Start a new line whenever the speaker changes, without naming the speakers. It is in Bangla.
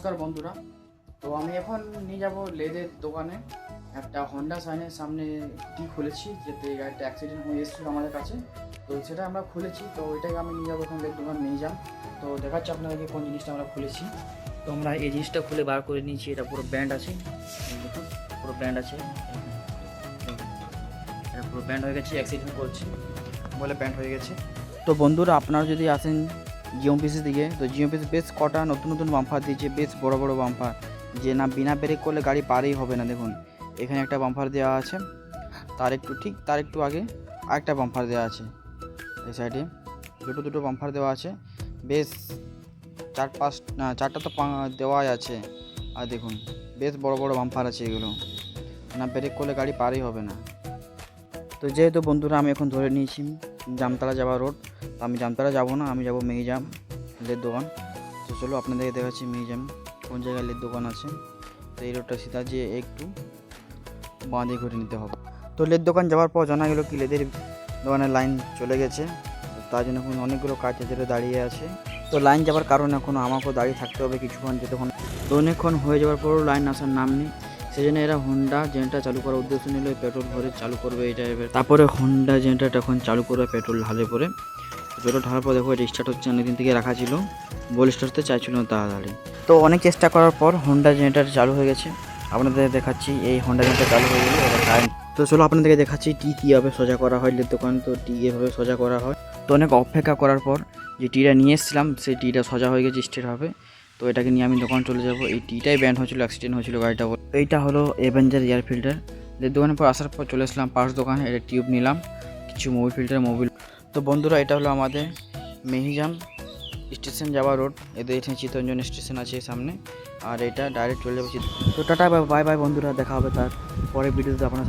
নমস্কার বন্ধুরা। তো আমি এখন নিয়ে যাব লেদের দোকানে। একটা হন্ডা সাইনের সামনে কি খুলেছি, যেতে গাড়িটা অ্যাক্সিডেন্ট হয়ে এসেছিলো আমাদের কাছে। তো সেটা আমরা খুলেছি, তো ওইটাকে আমি নিয়ে যাবো এখন লেদ দোকান নিয়ে যান। তো দেখাচ্ছি আপনাদেরকে কোন জিনিসটা আমরা খুলেছি। তো আমরা এই জিনিসটা খুলে বার করে নিয়েছি। এটা পুরো ব্র্যান্ড আছে, দেখুন পুরো ব্র্যান্ড আছে। এটা পুরো ব্যান্ড হয়ে গেছে, অ্যাক্সিডেন্ট করছে বলে ব্যান্ড হয়ে গেছে। তো বন্ধুরা, আপনারা যদি আসেন জিওপিসি দিকে, তো জিওপিসি বেশ কটা নতুন নতুন বাম্পার দিয়েছে, বেশ বড় বড় বাম্পার, যে না বিনা ব্রেক করলে গাড়ি পারেই হবে না। দেখুন এখানে একটা বাম্পার দেওয়া আছে, তার একটু আগে আরেকটা বাম্পার দেওয়া আছে। এই সাইডে দুটো বাম্পার দেওয়া আছে, বেশ চারটা তো দেওয়াই আছে। আর দেখুন বেশ বড় বড় বাম্পার আছে, এগুলো না ব্রেক করলে গাড়ি পারেই হবে না। তো যেহেতু বন্ধুরা আমি এখন ধরে নিয়েছি জামতলা যাওয়া রোড, তো আমি জামতলা যাবো না, আমি যাবো মেঘিজাম লের দোকান। তো চলো আপনাদেরকে দেখাচ্ছি মেঘিজাম কোন জায়গায় লের দোকান আছে। তো এই রোডটা সিধা যেয়ে একটু বাঁ দিয়ে ঘুরে নিতে হবে। তো লের দোকান যাওয়ার পর জানা গেলো কি লেদের দোকানের লাইন চলে গেছে, তার জন্য এখন অনেকগুলো কাজ যেটা দাঁড়িয়ে আছে। তো লাইন যাওয়ার কারণে এখন আমাকেও দাঁড়িয়ে থাকতে হবে কিছুক্ষণ, যতক্ষণ তো অনেকক্ষণ হয়ে যাওয়ার পরও লাইন আসার নাম নেই। সেই জন্য এরা হোন্ডা জেনটা চালু করার উদ্দেশ্য নিল, পেট্রোল ভরে চালু করবে এই টাইপের। তারপরে হোন্ডা জেনটা এখন চালু করবে পেট্রোল ঢালে পরে। পেট্রোল ঢালার পর দেখো এটা স্টার্ট হচ্ছে, অনেকদিন থেকে রাখা ছিল, বল স্টার্ট হতে চাইছিল না তাড়াতাড়ি। তো অনেক চেষ্টা করার পর হোন্ডা জেনারেটার চালু হয়ে গেছে। আপনাদের দেখাচ্ছি এই হোন্ডা জেনারেটার চালু হয়ে গেলে এটা কারেন্ট। তো চলো আপনাদেরকে দেখাচ্ছি কীভাবে সোজা করা হয় লের দোকান। তো এভাবে সোজা করা হয়। তো অনেক অপেক্ষা করার পর যে টিটা নিয়ে এসেছিলাম সেই টিটা সোজা হয়ে গেছে, স্ট্রেট হবে। তো এটাকে নিয়ে আমি দোকান চলে যাব। এই টিটাই ব্যান্ড হয়েছিল, অ্যাক্সিডেন্ট হয়েছিল গাড়িটা। এইটা হলো অ্যাভেঞ্জার এয়ার ফিল্টার। লের দোকানের পর আসার পর চলে আসলাম পার্টস দোকানে, এটা টিউব নিলাম, কিছু মোবিল। তো বন্ধুরা এটা হলো আমাদের মেহিজাম স্টেশন যাওয়া রোড। এদের এখানে চিত্তরঞ্জন স্টেশন আছে সামনে, আর এটা ডাইরেক্ট চলে যাবে। তো টাটা বাই বাই বন্ধুরা, দেখা হবে তার পরে ভিডিওতে আপনার।